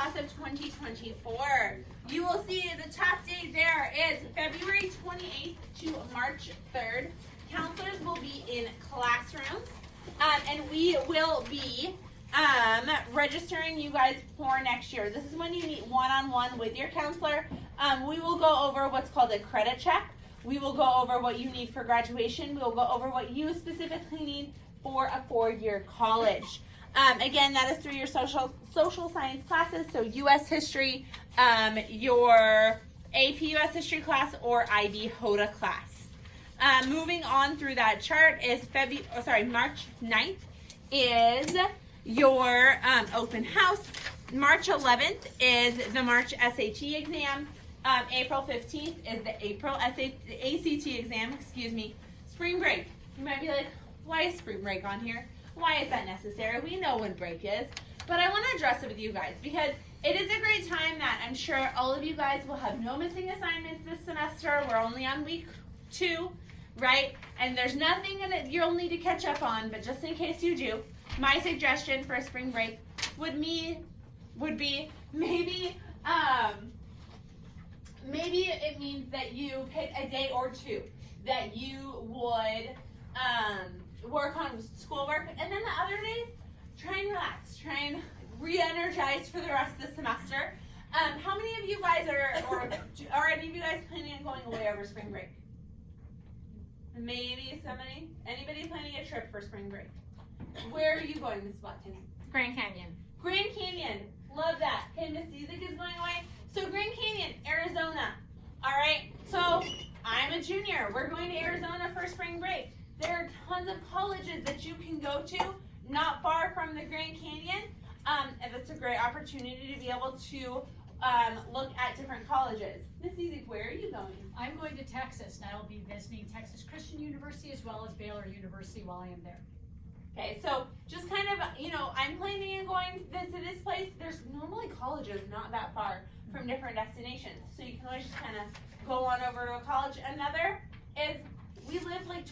class of 2024. You will see the top date there is February 28th to March 3rd. Counselors will be in classrooms, and we will be registering you guys for next year. This is when you meet one-on-one with your counselor. We will go over what's called a credit check. We will go over what you need for graduation. We will go over what you specifically need for a 4-year college. Again, that is through your social science classes, so U.S. history, your AP U.S. history class, or IB HOTA class. Moving on through that chart is March 9th is your open house. March 11th is the March SAT exam. April 15th is the April ACT exam, Spring break. You might be like, why is spring break on here? Why is that necessary? We know when break is. But I want to address it with you guys because it is a great time that I'm sure all of you guys will have no missing assignments this semester. We're only on week 2, right? And there's nothing you'll need to catch up on, but just in case you do, my suggestion for a spring break would be maybe it means that you pick a day or 2 that you would work on schoolwork, and then the other days, try and relax, try and re-energize for the rest of the semester. How many of you guys are any of you guys planning on going away over spring break? Maybe somebody? Anybody planning a trip for spring break? Where are you going, Miss Watkins? Grand Canyon. Grand Canyon. Love that. Okay, Miss Cizik is going away. So Grand Canyon, Arizona. All right. So I'm a junior. We're going to Arizona for spring break. There are tons of colleges that you can go to, not far from the Grand Canyon. And that's a great opportunity to be able to look at different colleges. Miss Cizik, where are you going? I'm going to Texas, and I will be visiting Texas Christian University as well as Baylor University while I am there. Okay, so just kind of, I'm planning on going to this place. There's normally colleges not that far from different destinations, so you can always just kind of go on over to a college. Another is we live like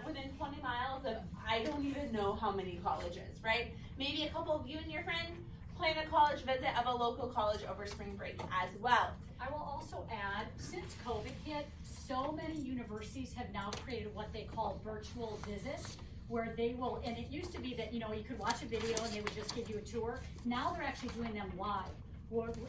within 20 miles of I don't even know how many colleges, right? Maybe a couple of you and your friends plan a college visit of a local college over spring break as well. I will also add, since COVID hit, so many universities have now created what they call virtual visits, where they will, and it used to be that, you could watch a video and they would just give you a tour. Now they're actually doing them live,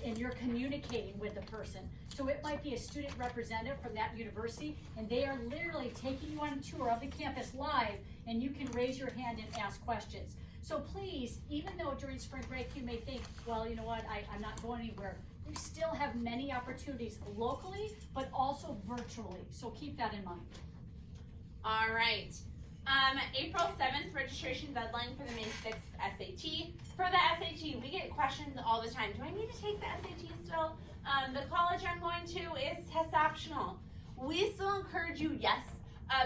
and you're communicating with the person. So it might be a student representative from that university, and they are literally taking you on a tour of the campus live, and you can raise your hand and ask questions. So please, even though during spring break you may think, well, you know what, I'm not going anywhere, you still have many opportunities locally, but also virtually. So keep that in mind. All right. April 7th, registration deadline for the May 6th SAT. For the SAT, we get questions all the time. Do I need to take the SAT still? The college I'm going to is test optional. We still encourage you, yes,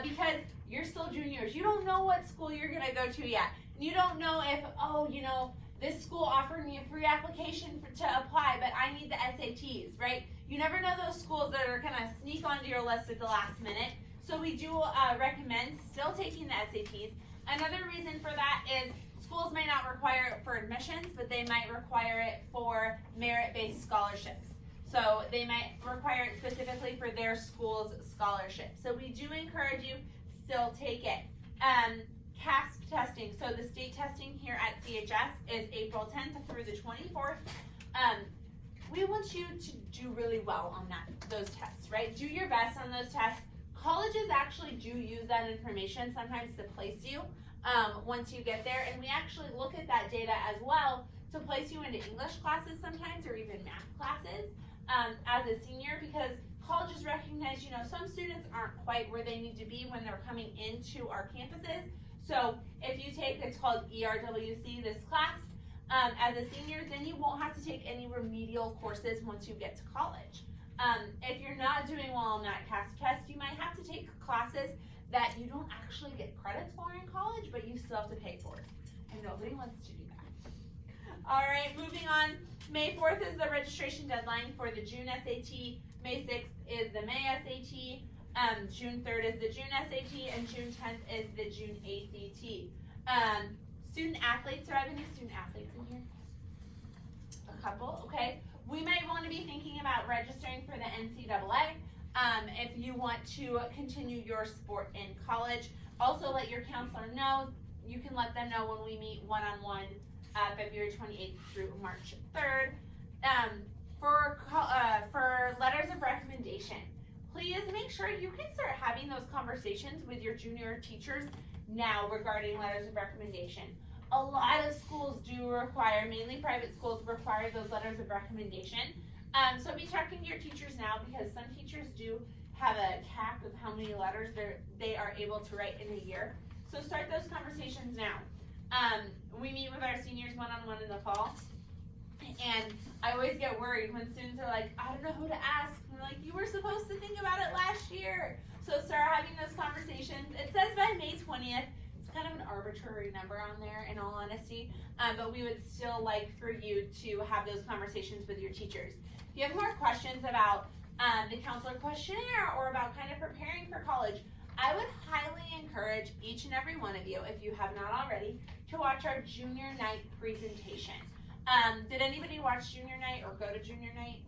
because you're still juniors. You don't know what school you're going to go to yet. You don't know if, this school offered me a free application to apply, but I need the SATs, right? You never know those schools that are going to sneak onto your list at the last minute. So we do recommend still taking the SATs. Another reason for that is schools may not require it for admissions, but they might require it for merit-based scholarships. So they might require it specifically for their school's scholarship. So we do encourage you still take it. CASP testing. So the state testing here at CHS is April 10th through the 24th. We want you to do really well on those tests, right? Do your best on those tests. Colleges actually do use that information sometimes to place you once you get there, and we actually look at that data as well to place you into English classes sometimes or even math classes as a senior, because colleges recognize, some students aren't quite where they need to be when they're coming into our campuses. So if you take, it's called ERWC, this class, as a senior, then you won't have to take any remedial courses once you get to college. If you're not doing well on that CASP test, you might have to take classes that you don't actually get credits for in college, but you still have to pay for it. And nobody wants to do that. All right, moving on. May 4th is the registration deadline for the June SAT. May 6th is the May SAT. June 3rd is the June SAT, and June 10th is the June ACT. Student athletes, do I have any student athletes in here? a couple, okay? We might want to be thinking about registering for the NCAA. If you want to continue your sport in college, also let your counselor know. You can let them know when we meet one-on-one February 28th through March 3rd. For letters of recommendation, please make sure you can start having those conversations with your junior teachers now regarding letters of recommendation. A lot of schools do require, mainly private schools, require those letters of recommendation. So be talking to your teachers now, because some teachers do have a cap of how many letters they are able to write in a year. So start those conversations now. We meet with our seniors one-on-one in the fall, and I always get worried when students are like, I don't know who to ask. And we're like, you were supposed to think about it last year. So start having those conversations. It says by May 20th. It's kind of an arbitrary number on there, in all honesty, but we would still like for you to have those conversations with your teachers. If you have more questions about the counselor questionnaire or about kind of preparing for college, I would highly encourage each and every one of you, if you have not already, to watch our junior night presentation. Did anybody watch junior night or go to junior night?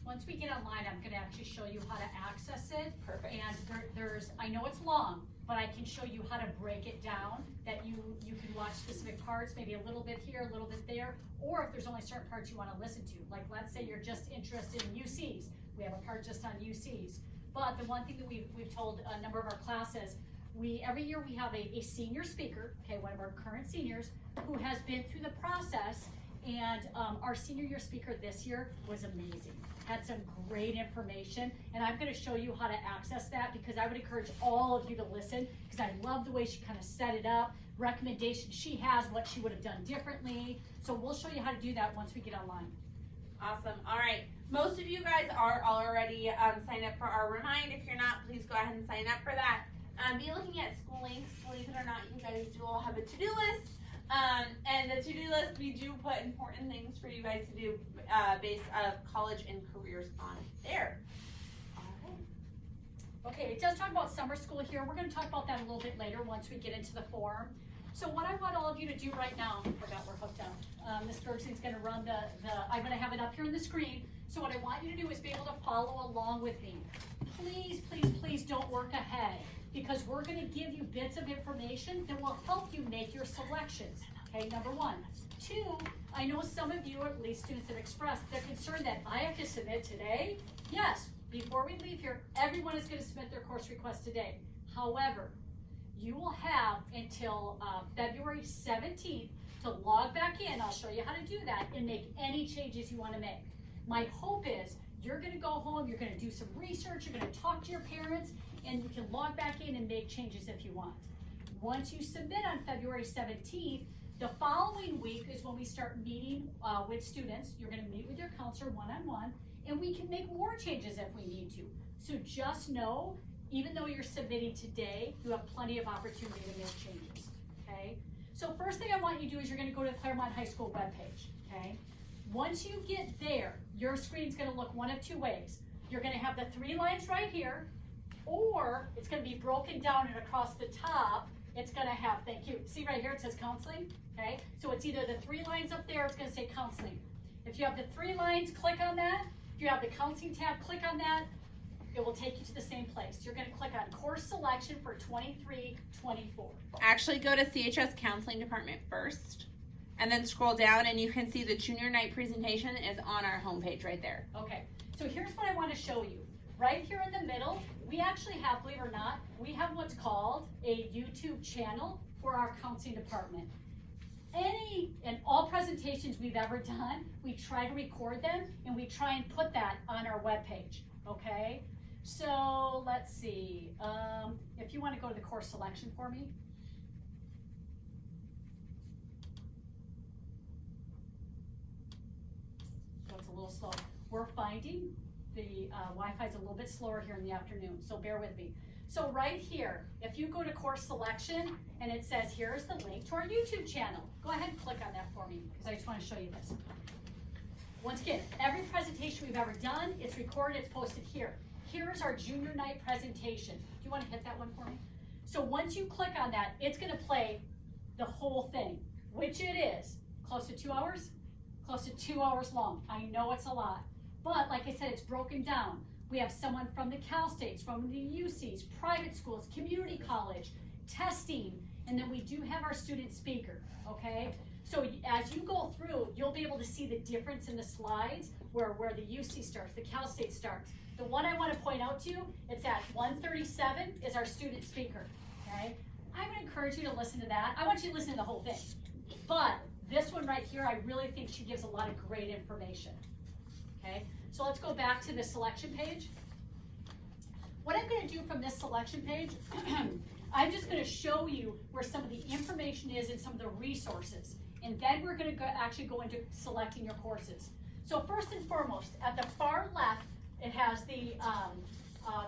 Once we get online, I'm gonna actually show you how to access it. Perfect. And there's, I know it's long, but I can show you how to break it down, that you can watch specific parts, maybe a little bit here, a little bit there, or if there's only certain parts you wanna listen to. Like, let's say you're just interested in UCs. We have a part just on UCs. But the one thing that we've told a number of our classes, every year we have a senior speaker, okay, one of our current seniors, who has been through the process, and our senior year speaker this year was amazing. Had some great information, and I'm gonna show you how to access that, because I would encourage all of you to listen, because I love the way she kind of set it up, recommendations she has, what she would have done differently. So we'll show you how to do that once we get online. Awesome. All right. Most of you guys are already signed up for our Remind. If you're not, please go ahead and sign up for that. Be looking at school links. Believe it or not, you guys do all have a to-do list. And the to-do list, we do put important things for you guys to do based on college and careers on there. Okay, it does talk about summer school here. We're going to talk about that a little bit later once we get into the form. So what I want all of you to do right now, I forgot we're hooked up. Ms. Bergson's going to run I'm going to have it up here on the screen. So what I want you to do is be able to follow along with me. Please, please, please don't work ahead, because we're going to give you bits of information that will help you make your selections. Okay, number one. Two, I know some of you, or at least students have expressed, they're concerned that I have to submit today. Yes, before we leave here, everyone is going to submit their course request today. However, you will have until February 17th to log back in. I'll show you how to do that and make any changes you want to make. My hope is you're going to go home, you're going to do some research, you're going to talk to your parents, and you can log back in and make changes if you want. Once you submit on February 17th, the following week is when we start meeting with students. You're going to meet with your counselor one-on-one, and we can make more changes if we need to. So just know, even though you're submitting today, you have plenty of opportunity to make changes, okay? So first thing I want you to do is you're going to go to the Claremont High School webpage, okay? Once you get there, your screen's going to look one of two ways. You're going to have the 3 lines right here, or it's going to be broken down, and across the top, it's going to have, thank you, see right here it says counseling, okay? So it's either the 3 lines up there, it's going to say counseling. If you have the 3 lines, click on that. If you have the counseling tab, click on that. It will take you to the same place. You're going to click on course selection for 23-24. Actually, go to CHS Counseling Department first, and then scroll down, and you can see the junior night presentation is on our homepage right there. Okay, so here's what I want to show you. Right here in the middle, we actually have, believe it or not, we have what's called a YouTube channel for our counseling department. Any and all presentations we've ever done, we try to record them, and we try and put that on our webpage, okay? So let's see, if you want to go to the course selection for me. So it's a little slow. We're finding the Wi-Fi is a little bit slower here in the afternoon, so bear with me. So right here, if you go to course selection and it says here's the link to our YouTube channel, go ahead and click on that for me, because I just want to show you this. Once again, every presentation we've ever done, it's recorded, it's posted here. Here is our junior night presentation. Do you want to hit that one for me? So once you click on that, it's going to play the whole thing, which it is close to 2 hours. close to 2 hours long. I know it's a lot, but like I said, it's broken down. We have someone from the Cal States, from the UCs, private schools, community college, testing, and then we do have our student speaker, okay? So as you go through, you'll be able to see the difference in the slides where the UC starts, the Cal State starts. The one I want to point out to you, it's at 137 is our student speaker, okay? I would encourage you to listen to that. I want you to listen to the whole thing. But this one right here, I really think she gives a lot of great information, okay? So let's go back to the selection page. What I'm going to do from this selection page, I'm just going to show you where some of the information is and some of the resources. And then we're going to actually go into selecting your courses. So first and foremost, at the far left, it has the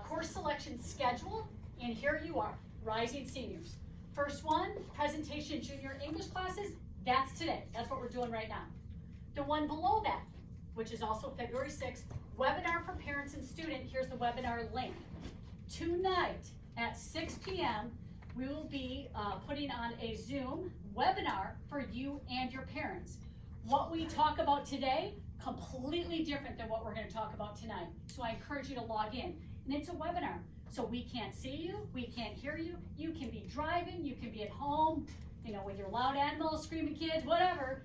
course selection schedule, and here you are, Rising Seniors. First one, presentation junior English classes, that's today. That's what we're doing right now. The one below that, which is also February 6th, webinar for parents and students, here's the webinar link. Tonight at 6 p.m., we will be putting on a Zoom webinar for you and your parents. What we talk about today, completely different than what we're going to talk about tonight. So I encourage you to log in. And it's a webinar. So we can't see you, we can't hear you. You can be driving, you can be at home, you know, with your loud animals, screaming kids, whatever.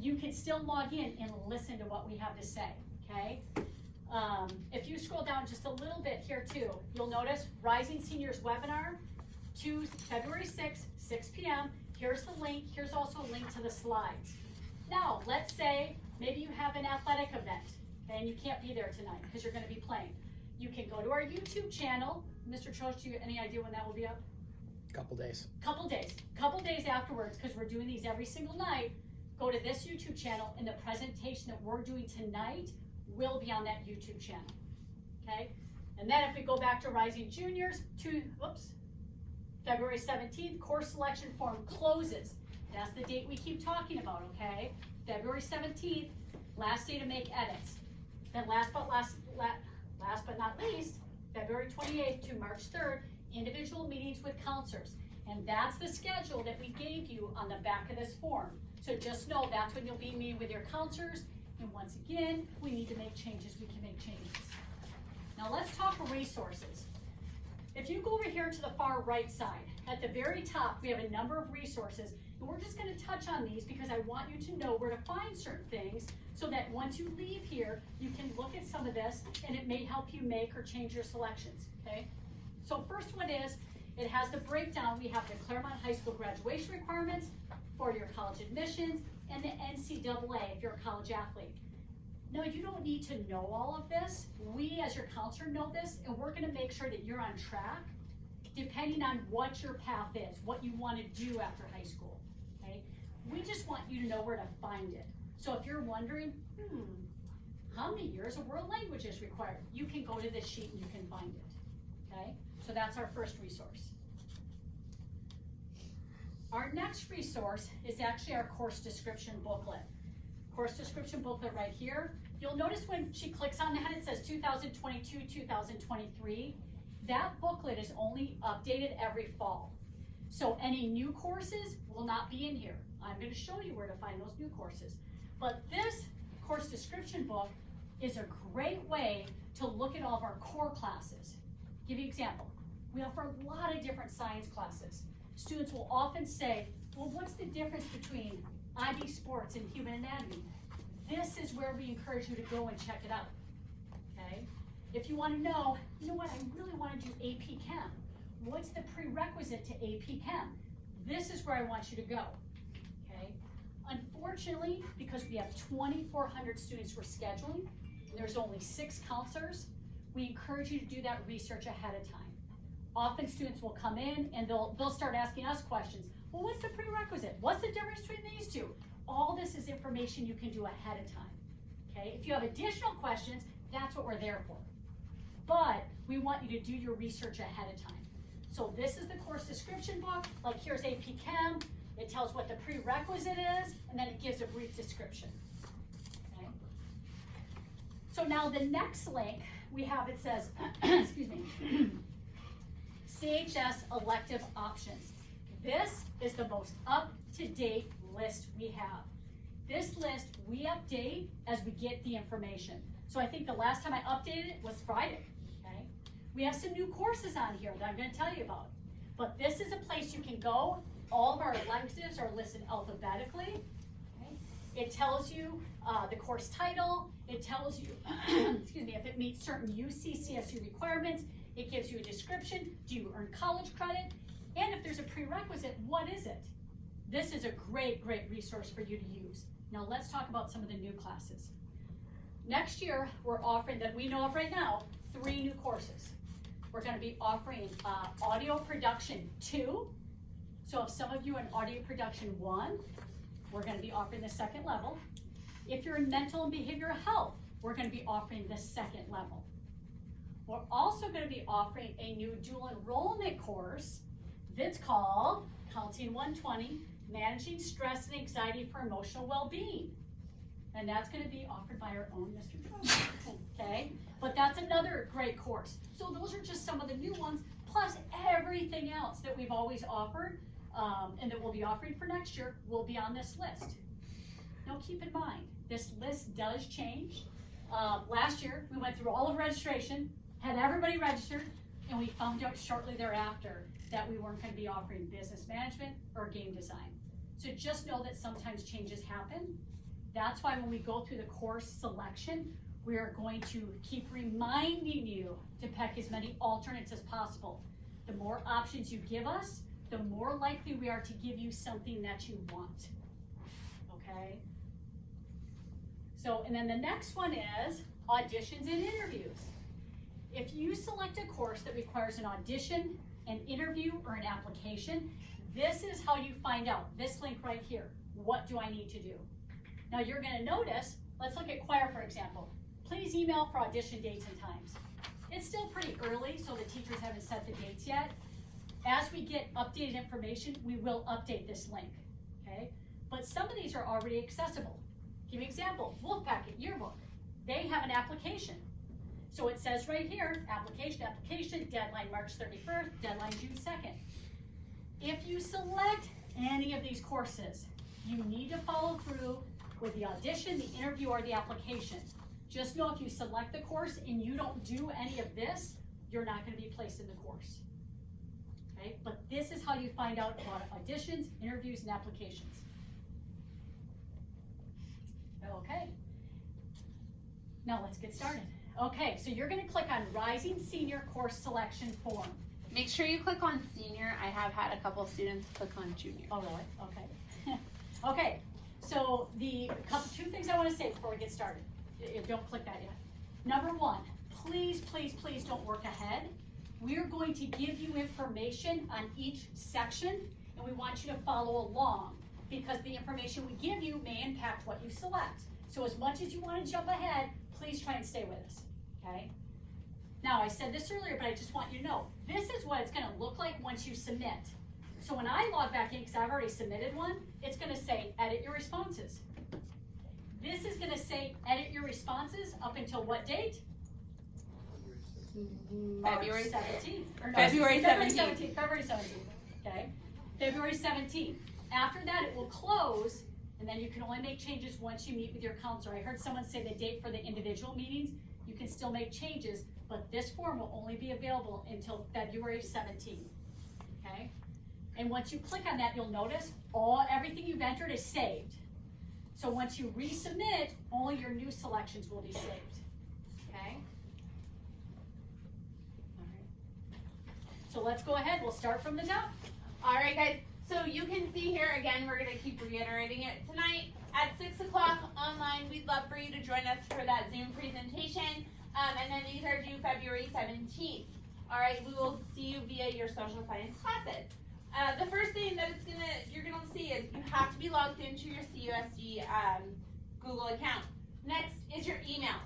You can still log in and listen to what we have to say, okay? If you scroll down just a little bit here too, you'll notice Rising Seniors webinar, February 6th, 6 p.m. Here's the link. Here's also a link to the slides. Now, let's say maybe you have an athletic event and you can't be there tonight because you're going to be playing. You can go to our YouTube channel. Mr. Trost, do you have any idea when that will be up? Couple days Couple days afterwards, because we're doing these every single night. Go to this YouTube channel, and the presentation that we're doing tonight will be on that YouTube channel, okay? And then if we go back to Rising Juniors, February 17th, course selection form closes. That's the date we keep talking about, okay? February 17th, last day to make edits. Then last but not least, February 28th to March 3rd, individual meetings with counselors. And that's the schedule that we gave you on the back of this form. So just know that's when you'll be meeting with your counselors. And once again, we need to make changes, we can make changes. Now let's talk resources. If you go over here to the far right side, at the very top, we have a number of resources. And we're just going to touch on these because I want you to know where to find certain things so that once you leave here, you can look at some of this and it may help you make or change your selections, okay? So first one is, it has the breakdown. We have the Claremont High School graduation requirements for your college admissions and the NCAA if you're a college athlete. No, you don't need to know all of this. We as your counselor know this, and we're going to make sure that you're on track depending on what your path is, what you want to do after high school, okay? We just want you to know where to find it. So if you're wondering, how many years of world language is required? You can go to this sheet and you can find it, okay? So that's our first resource. Our next resource is actually our course description booklet. Course description booklet right here. You'll notice when she clicks on that, it says 2022, 2023. That booklet is only updated every fall. So any new courses will not be in here. I'm going to show you where to find those new courses. But this course description book is a great way to look at all of our core classes. Give you an example. We offer a lot of different science classes. Students will often say, well, what's the difference between IB sports and human anatomy? This is where we encourage you to go and check it out, okay? If you want to know, you know what, I really want to do AP Chem. What's the prerequisite to AP Chem? This is where I want you to go, okay? Unfortunately, because we have 2,400 students we're scheduling, and there's only 6 counselors, we encourage you to do that research ahead of time. Often students will come in and they'll start asking us questions. Well, what's the prerequisite? What's the difference between these two? All this is information you can do ahead of time, okay? If you have additional questions, that's what we're there for. But we want you to do your research ahead of time. So this is the course description book. Like here's AP Chem. It tells what the prerequisite is, and then it gives a brief description, okay? So now the next link we have, it says, excuse me, CHS elective options. This is the most up-to-date list we have. This list we update as we get the information. So I think the last time I updated it was Friday, okay? We have some new courses on here that I'm gonna tell you about. But this is a place you can go. All of our electives are listed alphabetically. Okay? It tells you the course title. It tells you, excuse me, if it meets certain UC/CSU requirements. It gives you a description. Do you earn college credit? And if there's a prerequisite, what is it? This is a great, great resource for you to use. Now let's talk about some of the new classes. Next year, we're offering, that we know of right now, 3 new courses. We're gonna be offering Audio Production 2. So if some of you are in Audio Production 1, we're gonna be offering the 2nd level. If you're in Mental and Behavioral Health, we're gonna be offering the 2nd level. We're also gonna be offering a new dual enrollment course that's called Counseling 120, Managing Stress and Anxiety for Emotional Well-Being. And that's gonna be offered by our own Mr. Trump, okay? But that's another great course. So those are just some of the new ones, plus everything else that we've always offered, and that we'll be offering for next year will be on this list. Now keep in mind, this list does change. Last year, we went through all of registration, had everybody registered, and we found out shortly thereafter that we weren't gonna be offering business management or game design. So just know that sometimes changes happen. That's why when we go through the course selection, we are going to keep reminding you to pick as many alternates as possible. The more options you give us, the more likely we are to give you something that you want, okay? So, and then the next one is auditions and interviews. If you select a course that requires an audition, an interview, or an application, this is how you find out, this link right here. What do I need to do? Now you're gonna notice, let's look at choir for example. Please email for audition dates and times. It's still pretty early, so the teachers haven't set the dates yet. As we get updated information, we will update this link, okay? But some of these are already accessible. Give me an example, Wolfpacket Yearbook. They have an application. So it says right here, application, deadline March 31st, deadline June 2nd. If you select any of these courses, you need to follow through with the audition, the interview, or the application. Just know if you select the course and you don't do any of this, you're not gonna be placed in the course. Okay, but this is how you find out about auditions, interviews, and applications. Okay, now let's get started. Okay, so you're gonna click on Rising Senior Course Selection Form. Make sure you click on senior. I have had a couple students click on junior. Oh, really? Okay. Okay, so two things I want to say before we get started. Don't click that yet. Number one, please, please, please don't work ahead. We're going to give you information on each section, and we want you to follow along because the information we give you may impact what you select. So as much as you want to jump ahead, please try and stay with us, okay? Now, I said this earlier, but I just want you to know, this is what it's gonna look like once you submit. So when I log back in, because I've already submitted one, it's gonna say, edit your responses. This is gonna say, edit your responses up until what date? February 17th. Or no, February 17th. February 17th, okay? February 17th. After that, it will close, and then you can only make changes once you meet with your counselor. I heard someone say the date for the individual meetings, you can still make changes, but this form will only be available until February 17th, okay? And once you click on that, you'll notice everything you've entered is saved. So once you resubmit, only your new selections will be saved, okay? All right. So let's go ahead, we'll start from the top. All right, guys. So you can see here, again, we're gonna keep reiterating it tonight at 6 o'clock online. We'd love for you to join us for that Zoom presentation. And then these are due February 17th. All right, we will see you via your social science classes. The first thing that you're gonna see is you have to be logged into your CUSD Google account. Next is your email.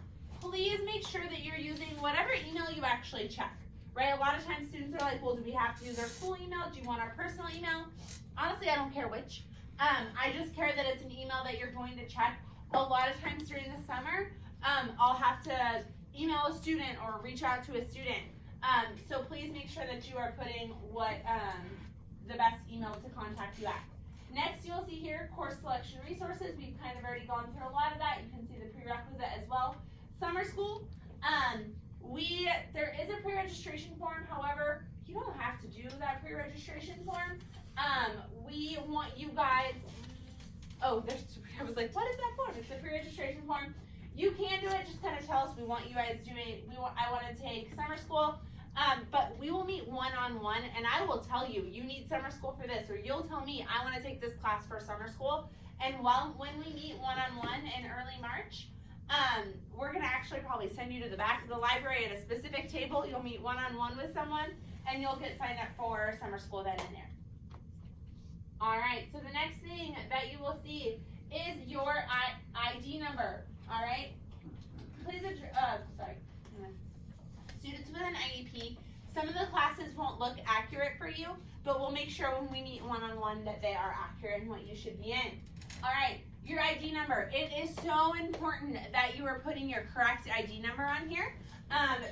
Please make sure that you're using whatever email you actually check. Right? A lot of times students are like, well, do we have to use our school email? Do you want our personal email? Honestly, I don't care which. I just care that it's an email that you're going to check. A lot of times during the summer, I'll have to email a student or reach out to a student. So please make sure that you are putting what the best email to contact you at. Next, you'll see here course selection resources. We've kind of already gone through a lot of that. You can see the prerequisite as well. Summer school. There is a pre-registration form. However, you don't have to do that pre-registration form. We want you guys. I was like, what is that form? It's the pre-registration form. You can do it. Just kind of tell us. We want you guys doing. I want to take summer school. But we will meet one-on-one, and I will tell you, you need summer school for this, or you'll tell me, I want to take this class for summer school. And when we meet one-on-one in early March, we're going to actually probably send you to the back of the library at a specific table. You'll meet one-on-one with someone, and you'll get signed up for summer school then and there. All right, so the next thing that you will see is your ID number, all right? Please, students with an IEP, some of the classes won't look accurate for you, but we'll make sure when we meet one-on-one that they are accurate and what you should be in. All right, your ID number. It is so important that you are putting your correct ID number on here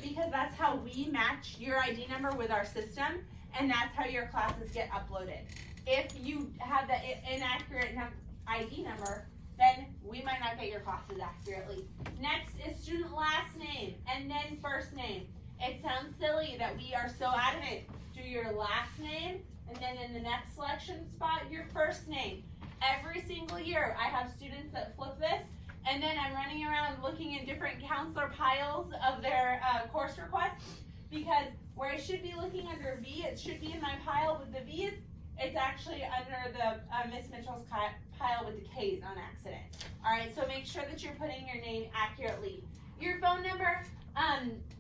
because that's how we match your ID number with our system, and that's how your classes get uploaded. If you have the inaccurate ID number, then we might not get your classes accurately. Next is student last name and then first name. It sounds silly that we are so adamant. Do your last name and then in the next selection spot, your first name. Every single year, I have students that flip this, and then I'm running around looking in different counselor piles of their course requests, because where I should be looking under V, it should be in my pile with the V's. It's actually under the Miss Mitchell's pile with the K's on accident. All right, so make sure that you're putting your name accurately. Your phone number,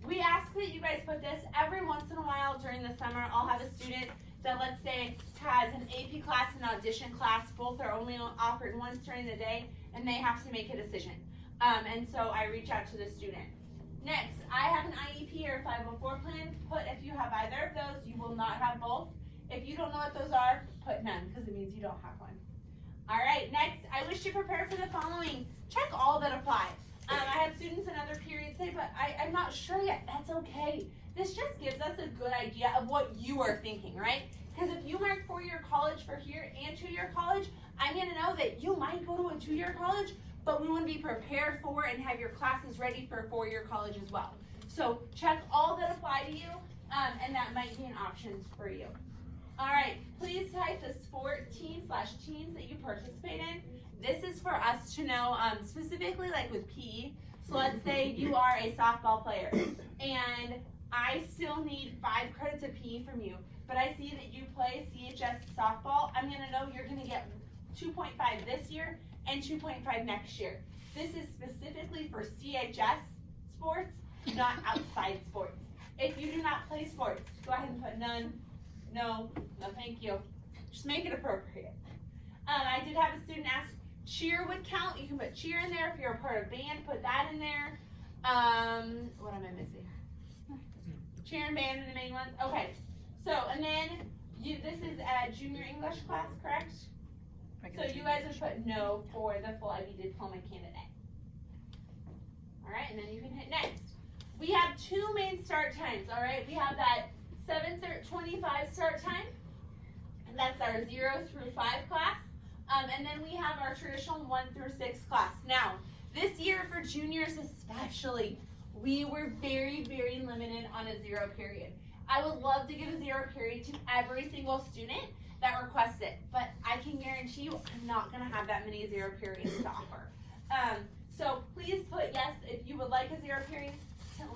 we ask that you guys put this every once in a while during the summer. I'll have a student that, let's say, has an AP class and audition class. Both are only offered once during the day, and they have to make a decision. And so I reach out to the student. Next, I have an IEP or 504 plan. Put if you have either of those, you will not have both. If you don't know what those are, put none, because it means you don't have one. All right, next, I wish to prepare for the following. Check all that apply. I have students in other periods say, but I'm not sure yet. That's okay. This just gives us a good idea of what you are thinking, right? Because if you mark 4-year college for here and 2-year college, I'm going to know that you might go to a 2-year college, but we want to be prepared for and have your classes ready for 4-year college as well. So check all that apply to you, and that might be an option for you. All right, please type the sport team/teams that you participate in. This is for us to know specifically like with PE. So let's say you are a softball player and I still need 5 credits of PE from you, but I see that you play CHS softball. I'm gonna know you're gonna get 2.5 this year and 2.5 next year. This is specifically for CHS sports, not outside sports. If you do not play sports, go ahead and put none. No, thank you. Just make it appropriate. I did have a student ask, cheer would count. You can put cheer in there. If you're a part of band, put that in there. What am I missing? Cheer and band are the main ones. Okay, so, and then this is a junior English class, correct? So you guys would put no for the full IB diploma candidate. All right, and then you can hit next. We have 2 main start times, all right? We have that 7:25 start time, and that's our 0 through 5 class. And then we have our traditional 1 through 6 class. Now, this year for juniors especially, we were very, very limited on a 0 period. I would love to give a 0 period to every single student that requests it, but I can guarantee you I'm not gonna have that many 0 periods to offer. So please put yes if you would like a 0 period.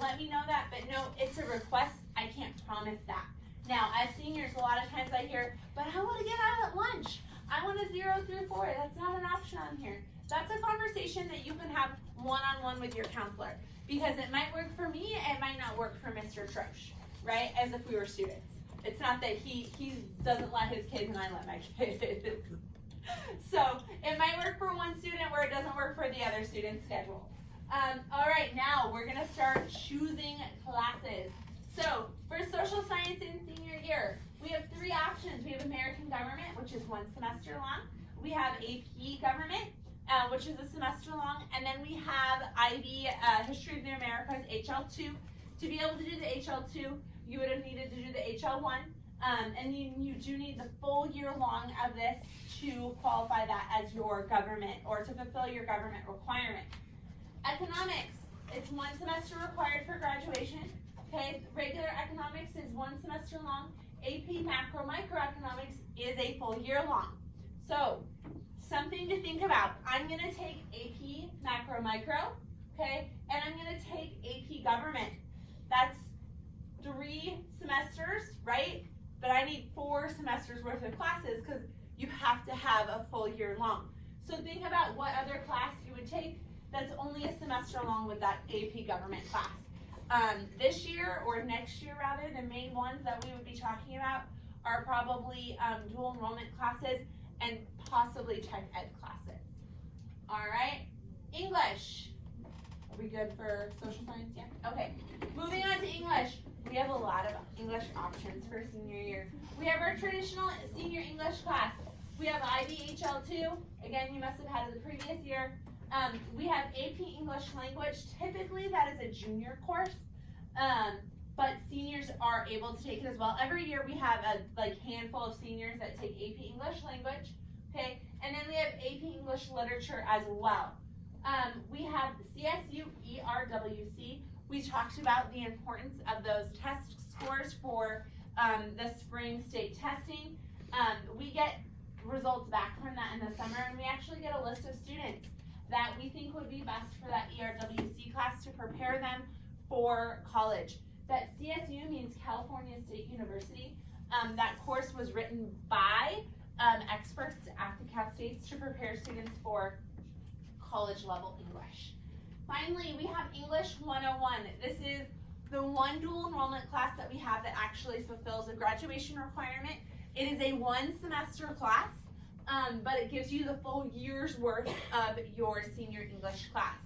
Let me know that, but no, it's a request. I can't promise that. Now, as seniors, a lot of times I hear, but I want to get out at lunch. I want a 0 through 4. That's not an option on here. That's a conversation that you can have one-on-one with your counselor, because it might work for me, it might not work for Mr. Trosh, right? As if we were students. It's not that he doesn't let his kids and I let my kids. So it might work for one student where it doesn't work for the other student's schedule. All right, now we're gonna start choosing classes. So for social science in senior year, we have 3 options. We have American Government, which is 1 semester long. We have AP Government, which is a semester long, and then we have IB History of the Americas HL2. To be able to do the HL2, you would have needed to do the HL1. And you do need the full year long of this to qualify that as your government or to fulfill your government requirement. Economics, it's 1 semester required for graduation. Okay, regular economics is 1 semester long. AP macro microeconomics is a full year long. So, something to think about. I'm gonna take AP macro micro, okay, and I'm gonna take AP government. That's 3 semesters, right? But I need 4 semesters worth of classes because you have to have a full year long. So think about what other class you would take that's only a semester long with that AP government class. This year, or next year rather, the main ones that we would be talking about are probably dual enrollment classes and possibly tech ed classes. All right, English. Are we good for social science? Yeah, okay. Moving on to English. We have a lot of English options for senior year. We have our traditional senior English class. We have IBHL2. Again, you must have had it the previous year. We have AP English Language. Typically, that is a junior course, but seniors are able to take it as well. Every year, we have a handful of seniors that take AP English Language, okay? And then we have AP English Literature as well. We have CSU ERWC. We talked about the importance of those test scores for the spring state testing. We get results back from that in the summer, and we actually get a list of students that we think would be best for that ERWC class to prepare them for college. That CSU means California State University. That course was written by experts at the Cal States to prepare students for college level English. Finally, we have English 101. This is the one dual enrollment class that we have that actually fulfills a graduation requirement. It is a 1 semester class, but it gives you the full year's worth of your senior English class.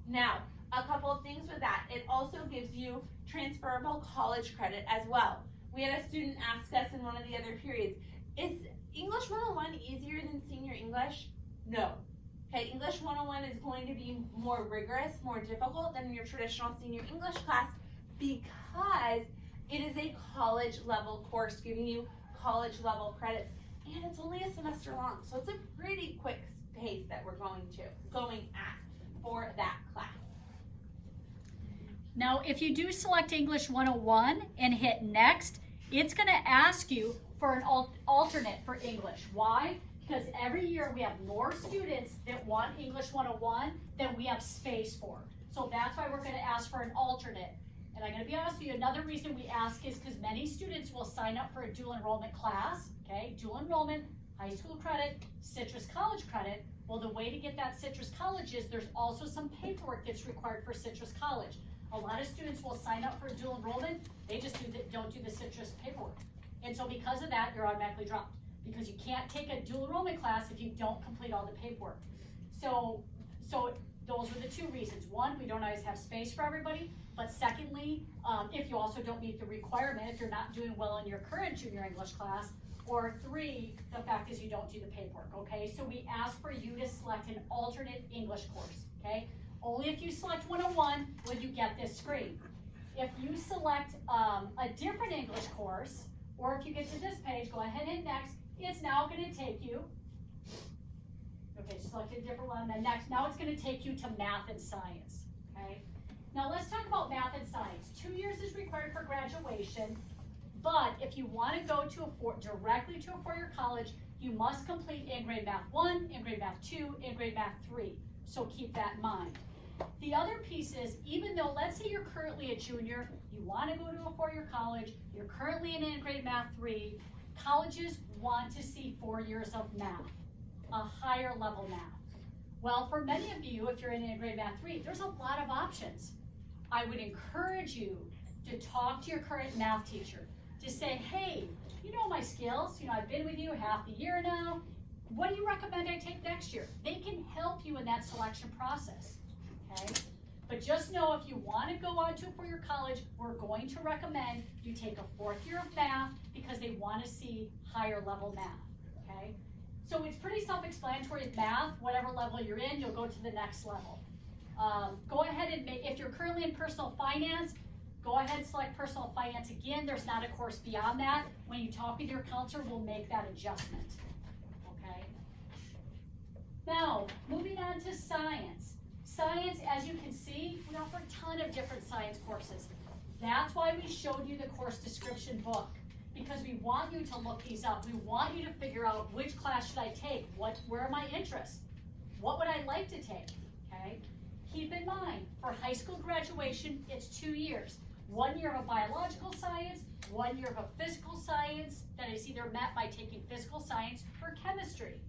Now, a couple of things with that. It also gives you transferable college credit as well. We had a student ask us in one of the other periods, is English 101 easier than senior English? No. Okay, English 101 is going to be more rigorous, more difficult than your traditional senior English class because it is a college level course giving you college level credits, and it's only a semester long, so it's a pretty quick pace that we're going at for that class. Now, if you do select English 101 and hit next, it's going to ask you for an alternate for English. Why? Because every year we have more students that want English 101 than we have space for. So that's why we're going to ask for an alternate. And I'm going to be honest with you, another reason we ask is because many students will sign up for a dual enrollment class, okay? Dual enrollment, high school credit, Citrus College credit. Well, the way to get that Citrus College is there's also some paperwork that's required for Citrus College. A lot of students will sign up for a dual enrollment, they just don't do the Citrus paperwork. And so because of that, you're automatically dropped, because you can't take a dual enrollment class if you don't complete all the paperwork. So those are the 2 reasons. 1, we don't always have space for everybody, but secondly, if you also don't meet the requirement, if you're not doing well in your current junior English class, or 3, the fact is you don't do the paperwork, okay? So we ask for you to select an alternate English course, okay? Only if you select 101 will you get this screen. If you select a different English course, or if you get to this page, go ahead and hit next. It's now going to take you, okay, select a different one, and then next. Now it's going to take you to math and science, okay? Now let's talk about math and science. 2 years is required for graduation, but if you want to go to directly to a 4-year college, you must complete in-grade math 1, in-grade math 2, in-grade math 3. So keep that in mind. The other piece is, even though, let's say you're currently a junior, you want to go to a 4-year college, you're currently in in-grade math 3, colleges want to see 4 years of math, a higher level math. Well, for many of you, if you're in in-grade math 3, there's a lot of options. I would encourage you to talk to your current math teacher, to say, hey, you know my skills, I've been with you half the year now, what do you recommend I take next year? They can help you in that selection process, okay? But just know if you want to go on to a 4-year college, we're going to recommend you take a 4th year of math because they want to see higher level math, okay? So it's pretty self-explanatory with math. Whatever level you're in, you'll go to the next level. Go ahead and if you're currently in personal finance, Go ahead and select personal finance. Again, there's not a course beyond that. When you talk with your counselor, we'll make that adjustment, okay? Now, moving on to science. Science, as you can see, we offer a ton of different science courses. That's why we showed you the course description book, because we want you to look these up. We want you to figure out which class should I take, where are my interests, what would I like to take, okay? Keep in mind, for high school graduation, it's 2 years. 1 year of a biological science, 1 year of a physical science that is either met by taking physical science or chemistry.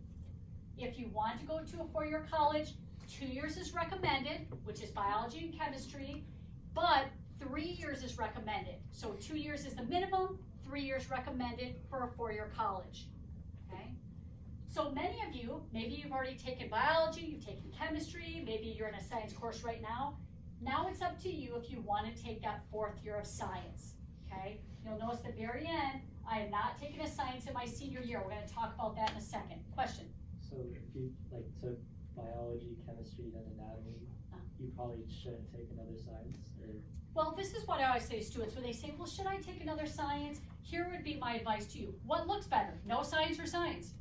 If you want to go to a 4-year college, 2 years is recommended, which is biology and chemistry, but 3 years is recommended. So 2 years is the minimum, 3 years recommended for a 4-year college, okay? So many of you, maybe you've already taken biology, you've taken chemistry, maybe you're in a science course right now. Now it's up to you if you want to take that 4th year of science, okay? You'll notice at the very end, I am not taking a science in my senior year. We're going to talk about that in a second. Question? So if you took biology, chemistry, then anatomy, you probably shouldn't take another science, or? Well, this is what I always say to students when they say, well, should I take another science? Here would be my advice to you. What looks better? No science or science?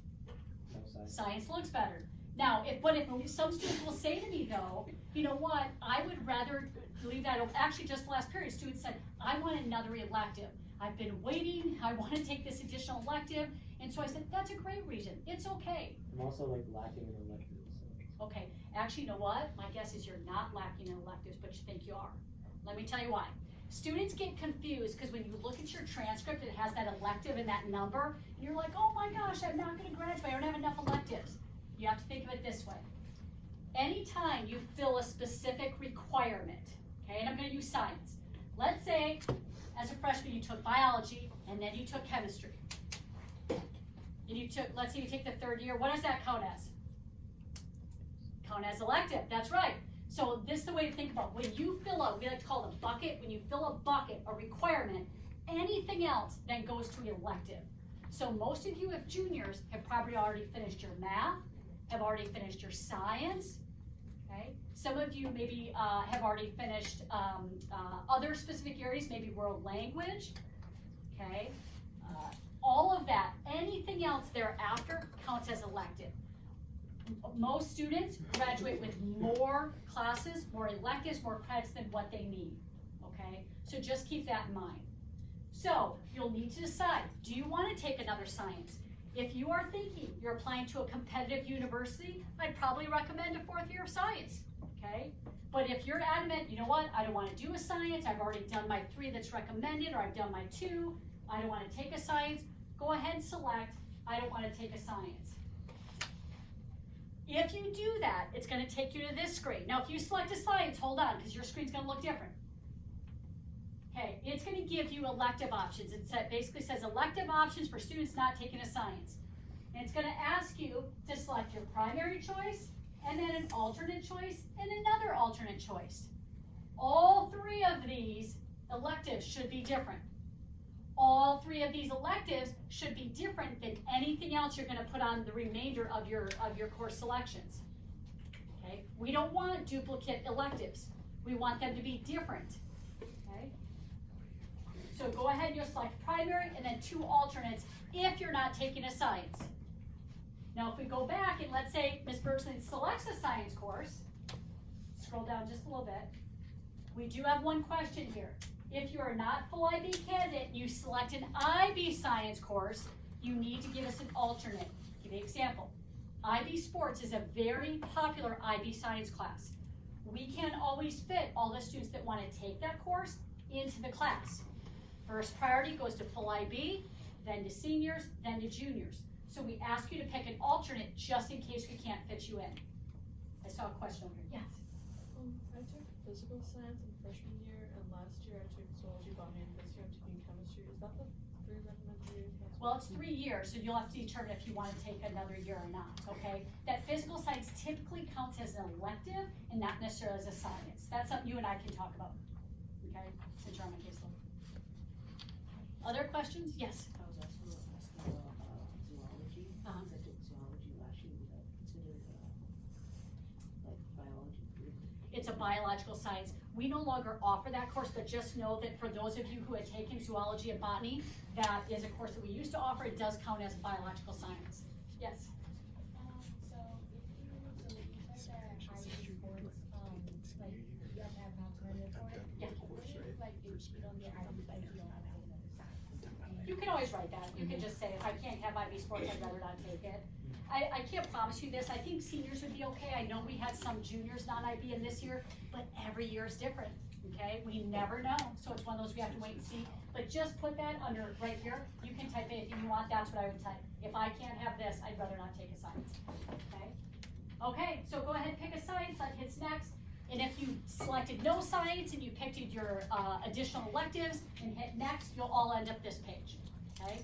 No science. Science looks better. Now, if some students will say to me though, you know what, I would rather leave that open. Actually, just the last period, students said, I want another elective. I've been waiting, I want to take this additional elective. And so I said, that's a great reason. It's okay. I'm also lacking in electives. So. Okay, actually, you know what? My guess is you're not lacking in electives, but you think you are. Let me tell you why. Students get confused because when you look at your transcript, it has that elective and that number, and you're like, oh my gosh, I'm not going to graduate, I don't have enough electives. You have to think of it this way. Anytime you fill a specific requirement, okay, and I'm going to use science. Let's say, as a freshman, you took biology, and then you took chemistry. And you took, let's say you take the 3rd year, what does that count as? Count as elective, that's right. So this is the way to think about when you fill out, we like to call it a bucket, when you fill a bucket, a requirement, anything else then goes to elective. So most of you, if juniors, have probably already finished your math, have already finished your science, okay? Some of you maybe have already finished other specific areas, maybe world language, okay? All of that, anything else thereafter counts as elective. Most students graduate with more classes, more electives, more credits than what they need, okay? So just keep that in mind. So you'll need to decide, do you want to take another science? If you are thinking you're applying to a competitive university, I'd probably recommend a 4th year of science, okay? But if you're adamant, you know what, I don't want to do a science, I've already done my 3 that's recommended, or I've done my 2, I don't want to take a science, go ahead and select, I don't want to take a science. If you do that, it's going to take you to this screen. Now, if you select a science, hold on, because your screen's going to look different. Okay, it's going to give you elective options. It basically says elective options for students not taking a science. And it's going to ask you to select your primary choice, and then an alternate choice, and another alternate choice. All 3 of these electives should be different. All 3 of these electives should be different than anything else you're going to put on the remainder of your course selections. Okay? We don't want duplicate electives. We want them to be different. Okay? So go ahead and you'll select primary and then 2 alternates if you're not taking a science. Now if we go back and let's say Ms. Bergson selects a science course, scroll down just a little bit, we do have one question here. If you are not full IB candidate and you select an IB science course, you need to give us an alternate. Give me an example. IB sports is a very popular IB science class. We can't always fit all the students that want to take that course into the class. First priority goes to full IB, then to seniors, then to juniors. So we ask you to pick an alternate just in case we can't fit you in. I saw a question over here. Yes? I took physical science in freshman year, and last year I took zoology, botany, and this year I'm taking chemistry. Is that the 3 recommended years? Well, it's 3 years, so you'll have to determine if you want to take another year or not, okay? That physical science typically counts as an elective and not necessarily as a science. That's something you and I can talk about, okay? Since you're on my caseload. Other questions? Yes? I was asking about zoology, because I took zoology last year. Would that consider like biology? it's a biological science. We no longer offer that course, but just know that for those of you who had taken zoology and botany, that is a course that we used to offer. It does count as a biological science. Yes? So if you said that IB sports, like you have to have an alternative for it. Yeah. What if like if you don't get IB sports, you don't have to take another science? You can always write that. You can just say, I can't have IB sports, I'd rather not take it. I can't promise you this. I think seniors would be okay. I know we had some juniors non-IB in this year, but every year is different, okay? We never know. So it's one of those we have to wait and see. But just put that under right here. You can type anything you want. That's what I would type. If I can't have this, I'd rather not take a science, okay? Okay, so go ahead, pick a science, that hits next. And if you selected no science and you picked your additional electives and hit next, you'll all end up this page, okay?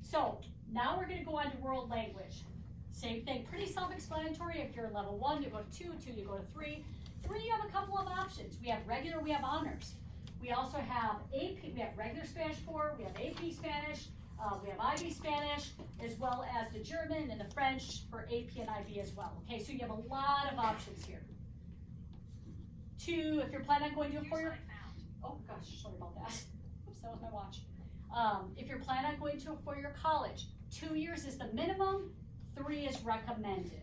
So now we're gonna go on to world language. Same thing, pretty self-explanatory. If you're level 1, you go to 2, 2, you go to 3. 3, you have a couple of options. We have regular, we have honors. We also have AP, we have regular Spanish 4, we have AP Spanish, we have IB Spanish, as well as the German and the French for AP and IB as well. Okay, so you have a lot of options here. 2, if you're planning on going to a 4-year, oh gosh, sorry about that. Oops, that was my watch. If you're planning on going to a 4-year college, 2 years is the minimum, 3 is recommended,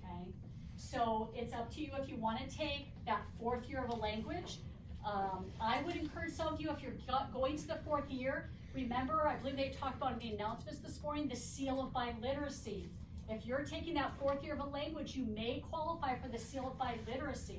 okay? So it's up to you if you want to take that 4th year of a language. I would encourage some of you, if you're going to the 4th year, remember, I believe they talked about in the announcements this morning, the seal of biliteracy. If you're taking that 4th year of a language, you may qualify for the seal of biliteracy.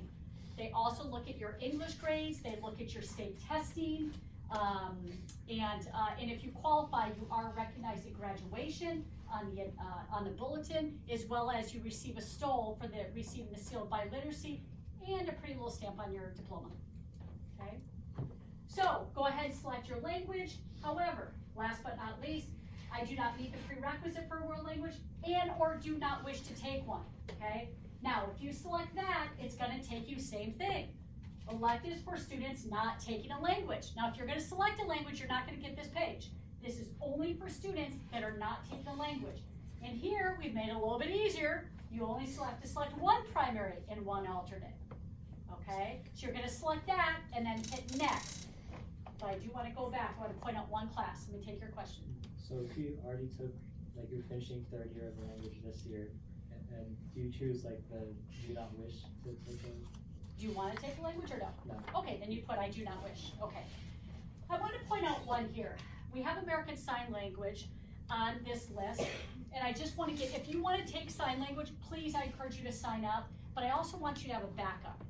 They also look at your English grades, they look at your state testing, and if you qualify, you are recognized at graduation on the bulletin, as well as you receive a stole for receiving the seal of biliteracy and a pretty little stamp on your diploma. Okay, so go ahead and select your language. However, last but not least, I do not meet the prerequisite for a world language and or do not wish to take one. Okay, now if you select that, it's going to take you same thing. Electives for students not taking a language. Now, if you're going to select a language, you're not going to get this page. This is only for students that are not taking a language. And here, we've made it a little bit easier. You only have to select one primary and one alternate. Okay? So you're going to select that and then hit next. But I do want to go back. I want to point out one class. Let me take your question. So if you already took, like you're finishing 3rd year of a language this year, and do you choose like the do not wish to take a? Do you want to take a language or no? No. Okay, then you put I do not wish. Okay. I want to point out one here. We have American Sign Language on this list, and I just want to get, if you want to take sign language, please, I encourage you to sign up, but I also want you to have a backup.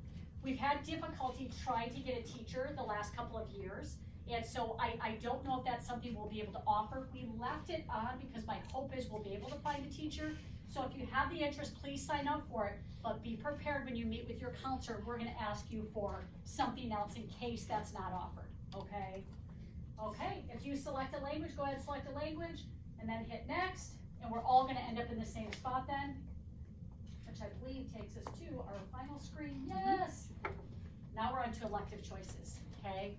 We've had difficulty trying to get a teacher the last couple of years, and so I don't know if that's something we'll be able to offer. We left it on because my hope is we'll be able to find a teacher. So if you have the interest, please sign up for it, but be prepared when you meet with your counselor. We're going to ask you for something else in case that's not offered, okay? Okay, if you select a language, go ahead and select a language, and then hit next, and we're all going to end up in the same spot then, which I believe takes us to our final screen. Yes! Now we're on to elective choices, okay?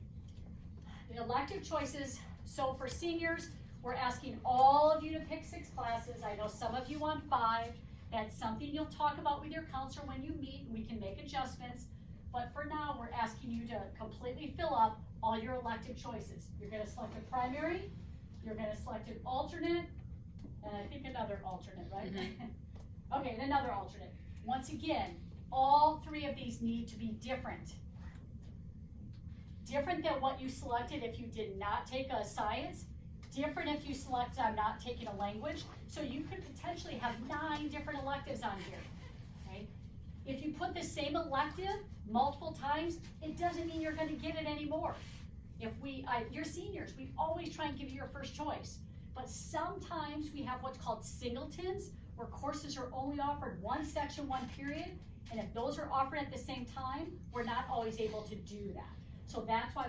The elective choices, so for seniors, we're asking all of you to pick 6 classes. I know some of you want 5. That's something you'll talk about with your counselor when you meet, and we can make adjustments. But for now, we're asking you to completely fill up all your elective choices. You're going to select a primary, you're going to select an alternate, and I think another alternate, right? Mm-hmm. Okay, and another alternate. Once again, all 3 of these need to be different. Different than what you selected if you did not take a science. Different if you select I'm not taking a language. So you could potentially have 9 different electives on here, right? If you put the same elective multiple times, it doesn't mean you're going to get it anymore. If you're seniors, we always try and give you your first choice. But sometimes we have what's called singletons, where courses are only offered 1 section, 1 period. And if those are offered at the same time, we're not always able to do that. So that's why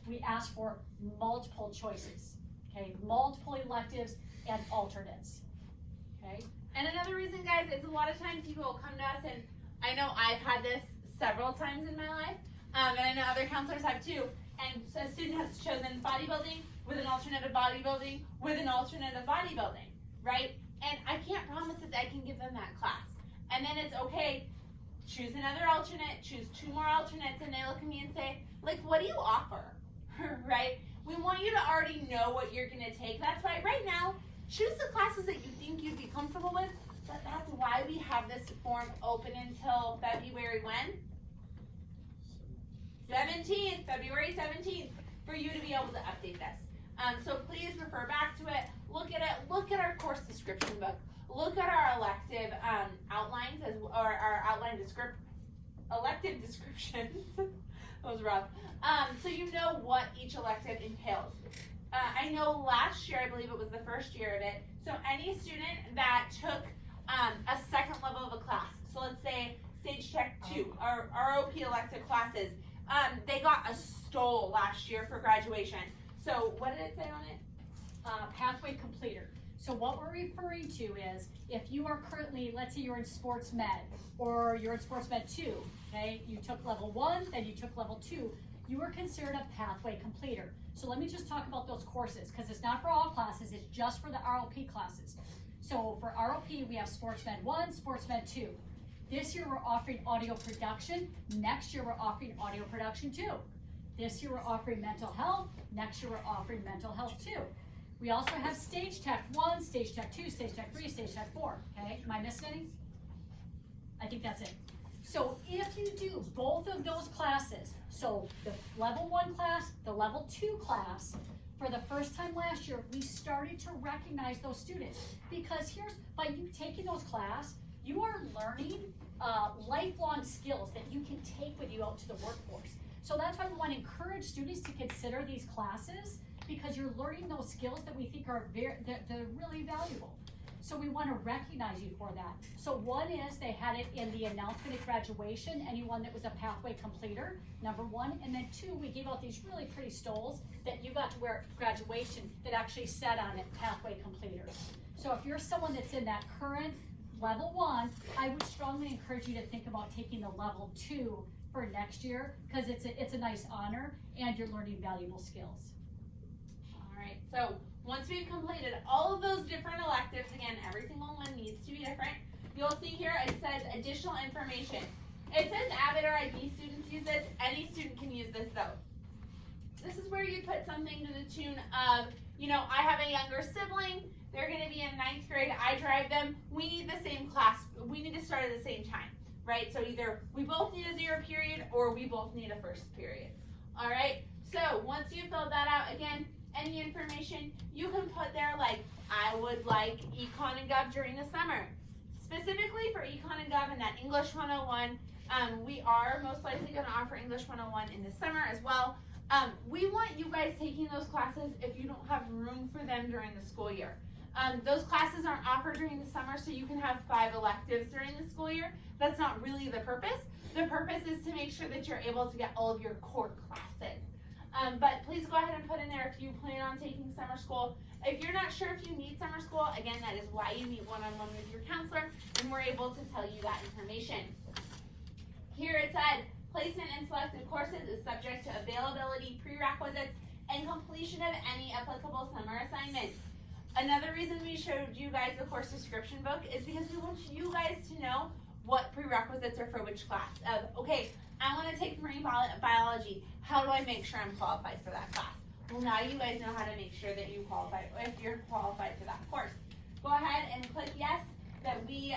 we ask for multiple choices. Okay, multiple electives and alternates, okay? And another reason, guys, is a lot of times people will come to us, and I know I've had this several times in my life, and I know other counselors have too, and so a student has chosen bodybuilding with an alternate of bodybuilding with an alternate of bodybuilding, right? And I can't promise that I can give them that class. And then it's okay choose another alternate, choose 2 more alternates, and they look at me and say, like, what do you offer? Right? We want you to already know what you're gonna take. That's why right now, choose the classes that you think you'd be comfortable with, but that's why we have this form open until February when? 17th, February 17th, for you to be able to update this. So please refer back to it, look at it, look at our course description book, look at our elective outlines or our elective descriptions. That was rough. So you know what each elective entails. I know last year, I believe it was the first year of it, so any student that took a second level of a class, so let's say Stage Tech 2, our ROP elective classes, they got a stole last year for graduation. So what did it say on it? Pathway completer. So what we're referring to is if you are currently, let's say you're in sports med or you're in sports med 2, okay? You took level 1, then you took level 2, you are considered a pathway completer. So let me just talk about those courses because it's not for all classes, it's just for the RLP classes. So for RLP, we have sports med 1, sports med 2. This year we're offering audio production. Next year we're offering audio production 2. This year we're offering mental health. Next year we're offering mental health 2. We also have Stage Tech 1, Stage Tech 2, Stage Tech 3, Stage Tech 4. Okay, am I missing any? I think that's it. So if you do both of those classes, so the level 1 class, the level 2 class, for the first time last year, we started to recognize those students because by you taking those classes, you are learning lifelong skills that you can take with you out to the workforce. So that's why we want to encourage students to consider these classes because you're learning those skills that we think are they're really valuable. So we want to recognize you for that. So one is they had it in the announcement at graduation, anyone that was a pathway completer, number 1. And then 2, we gave out these really pretty stoles that you got to wear at graduation that actually said on it, pathway completer. So if you're someone that's in that current level 1, I would strongly encourage you to think about taking the level 2 for next year because it's a nice honor and you're learning valuable skills. All right, so once we've completed all of those different electives, again, every single one needs to be different. You'll see here it says additional information. It says Avid or IB students use this. Any student can use this though. This is where you put something to the tune of, you know, I have a younger sibling. They're going to be in 9th grade. I drive them. We need the same class. We need to start at the same time, right? So either we both need a 0 period or we both need a 1st period. All right. So once you fill that out, again, any information you can put there like, I would like Econ and Gov during the summer. Specifically for Econ and Gov and that English 101, we are most likely going to offer English 101 in the summer as well. We want you guys taking those classes if you don't have room for them during the school year. Those classes aren't offered during the summer, so you can have 5 electives during the school year. That's not really the purpose. The purpose is to make sure that you're able to get all of your core classes. But please go ahead and put in there if you plan on taking summer school. If you're not sure if you need summer school, again, that is why you meet one-on-one with your counselor, and we're able to tell you that information. Here it says, placement in selected courses is subject to availability, prerequisites, and completion of any applicable summer assignments. Another reason we showed you guys the course description book is because we want you guys to know what prerequisites are for which class. Okay, I want to take marine biology. How do I make sure I'm qualified for that class? Well, now you guys know how to make sure that you qualify, if you're qualified for that course. Go ahead and click yes, that we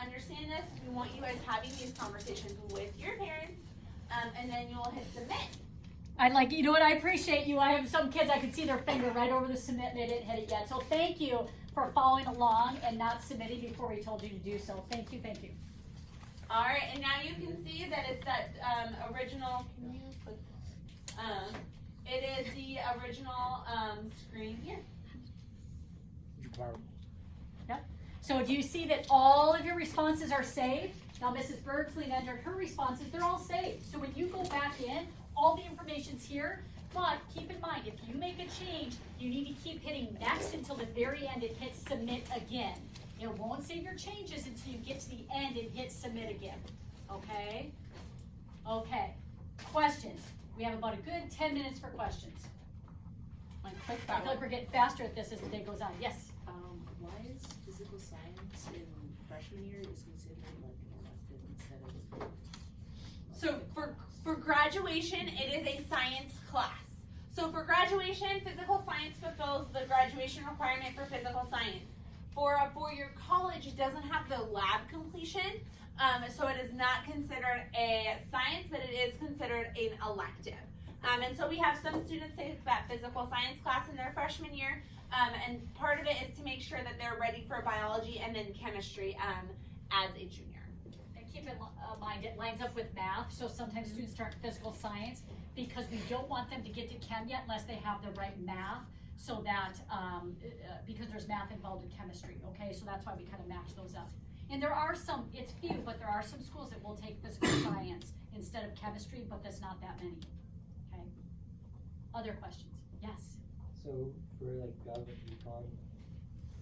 understand this. We want you guys having these conversations with your parents, and then you'll hit submit. You know what, I appreciate you. I have some kids, I could see their finger right over the submit and they didn't hit it yet. So thank you for following along and not submitting before we told you to do so. Thank you, thank you. All right, and now you can see that it's that original, can you put, it is the original screen here. Yep. So do you see that all of your responses are saved? Now Mrs. Bergsley entered her responses, they're all saved. So when you go back in, all the information's here, but keep in mind, if you make a change, you need to keep hitting next until the very end and hit submit again. It won't save your changes until you get to the end and hit submit again, okay? Okay, questions. We have about a good 10 minutes for questions. I feel like we're getting faster at this as the day goes on. Yes? Why is physical science in freshman year is considered like an elective instead of So for graduation, it is a science class. So for graduation, physical science fulfills the graduation requirement for physical science. For a four-year college, it doesn't have the lab completion, so it is not considered a science, but it is considered an elective. And so we have some students take that physical science class in their freshman year, and part of it is to make sure that they're ready for biology and then chemistry as a junior. And keep in mind, it lines up with math, so sometimes students start physical science because we don't want them to get to chem yet unless they have the right math, so that, because there's math involved in chemistry, okay? So that's why we kind of match those up. And there are some, it's few, but there are some schools that will take physical science instead of chemistry, but that's not that many, okay? Other questions? Yes? So for like gov and econ,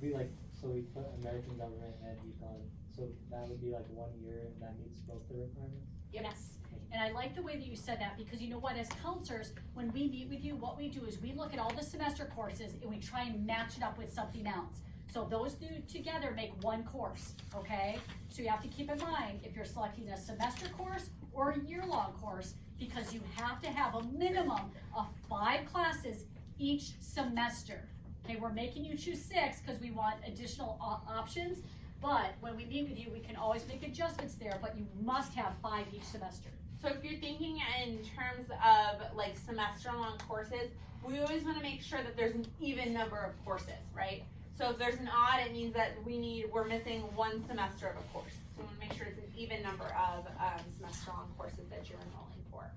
we put American government and econ, so that would be like 1 year and that meets both the requirements? Yes. And I like the way that you said that, because you know what, as counselors, when we meet with you, what we do is we look at all the semester courses and we try and match it up with something else. So those two together make one course, okay? So you have to keep in mind if you're selecting a semester course or a year-long course, because you have to have a minimum of 5 classes each semester. Okay, we're making you choose 6 because we want additional options, but when we meet with you, we can always make adjustments there, but you must have 5 each semester. So if you're thinking in terms of like semester-long courses, we always want to make sure that there's an even number of courses, right? So if there's an odd, it means that we're missing 1 semester of a course. So we want to make sure it's an even number of semester-long courses that you're enrolling for.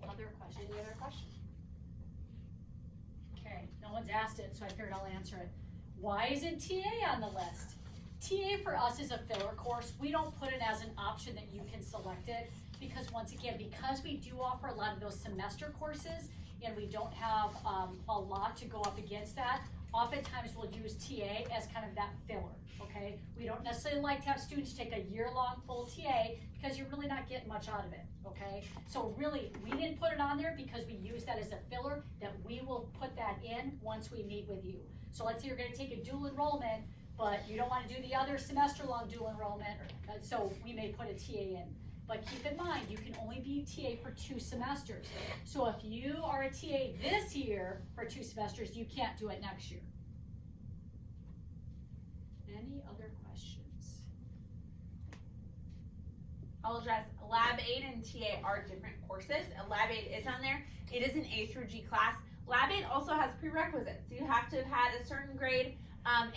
Other questions? Any other questions? Okay, no one's asked it, so I figured I'll answer it. Why isn't TA on the list? TA for us is a filler course. We don't put it as an option that you can select it, because once again, because we do offer a lot of those semester courses and we don't have a lot to go up against that, oftentimes we'll use TA as kind of that filler, okay? We don't necessarily like to have students take a year-long full TA because you're really not getting much out of it, okay? So really, we didn't put it on there because we use that as a filler, that we will put that in once we meet with you. So let's say you're gonna take a dual enrollment, but you don't wanna do the other semester-long dual enrollment, so we may put a TA in. But keep in mind, you can only be TA for 2 semesters. So if you are a TA this year for 2 semesters, you can't do it next year. Any other questions? I'll address Lab 8 and TA are different courses. Lab 8 is on there. It is an A through G class. Lab 8 also has prerequisites. You have to have had a certain grade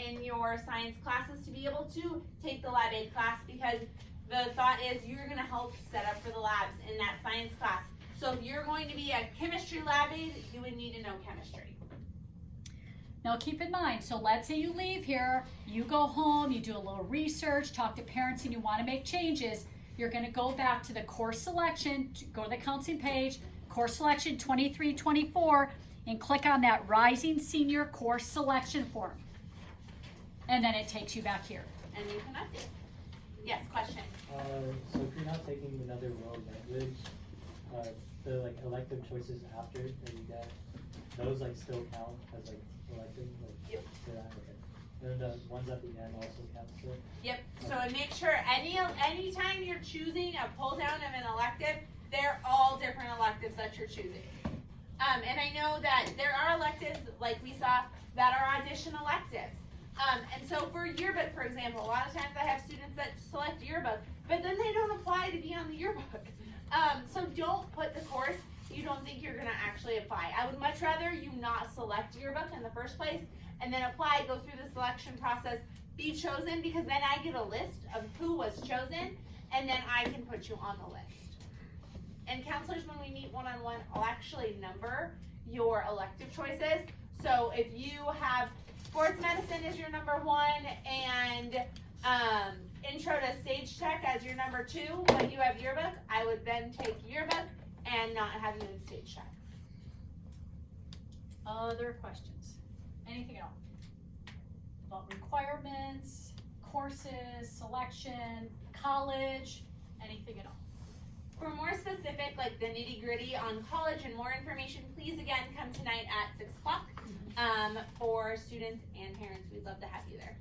in your science classes to be able to take the Lab 8 class, because the thought is you're going to help set up for the labs in that science class. So if you're going to be a chemistry lab aide, you would need to know chemistry. Now keep in mind, so let's say you leave here, you go home, you do a little research, talk to parents, and you want to make changes. You're going to go back to the course selection, go to the counseling page, course selection 23-24, and click on that Rising Senior Course Selection form. And then it takes you back here. And you can update. Yes, question. So if you're not taking another world language, the like elective choices after that you get, those like still count as like elective? Like, Yep. Okay. And the ones at the end also count still? Yep. So make sure anytime you're choosing a pull down of an elective, they're all different electives that you're choosing. And I know that there are electives, like we saw, that are audition electives. And so for yearbook, for example, a lot of times I have students that select yearbook, but then they don't apply to be on the yearbook. So don't put the course you don't think you're gonna actually apply. I would much rather you not select yearbook in the first place and then apply, go through the selection process, be chosen, because then I get a list of who was chosen, and then I can put you on the list. And counselors, when we meet one-on-one, I'll actually number your elective choices. So if you have sports medicine as your number 1 and intro to stage tech as your number 2, but you have yearbook, I would then take yearbook and not have you in stage tech. Other questions? Anything at all? About requirements, courses, selection, college, anything at all? For more specific, like the nitty-gritty on college and more information, please again come tonight at 6 o'clock for students and parents. We'd love to have you there.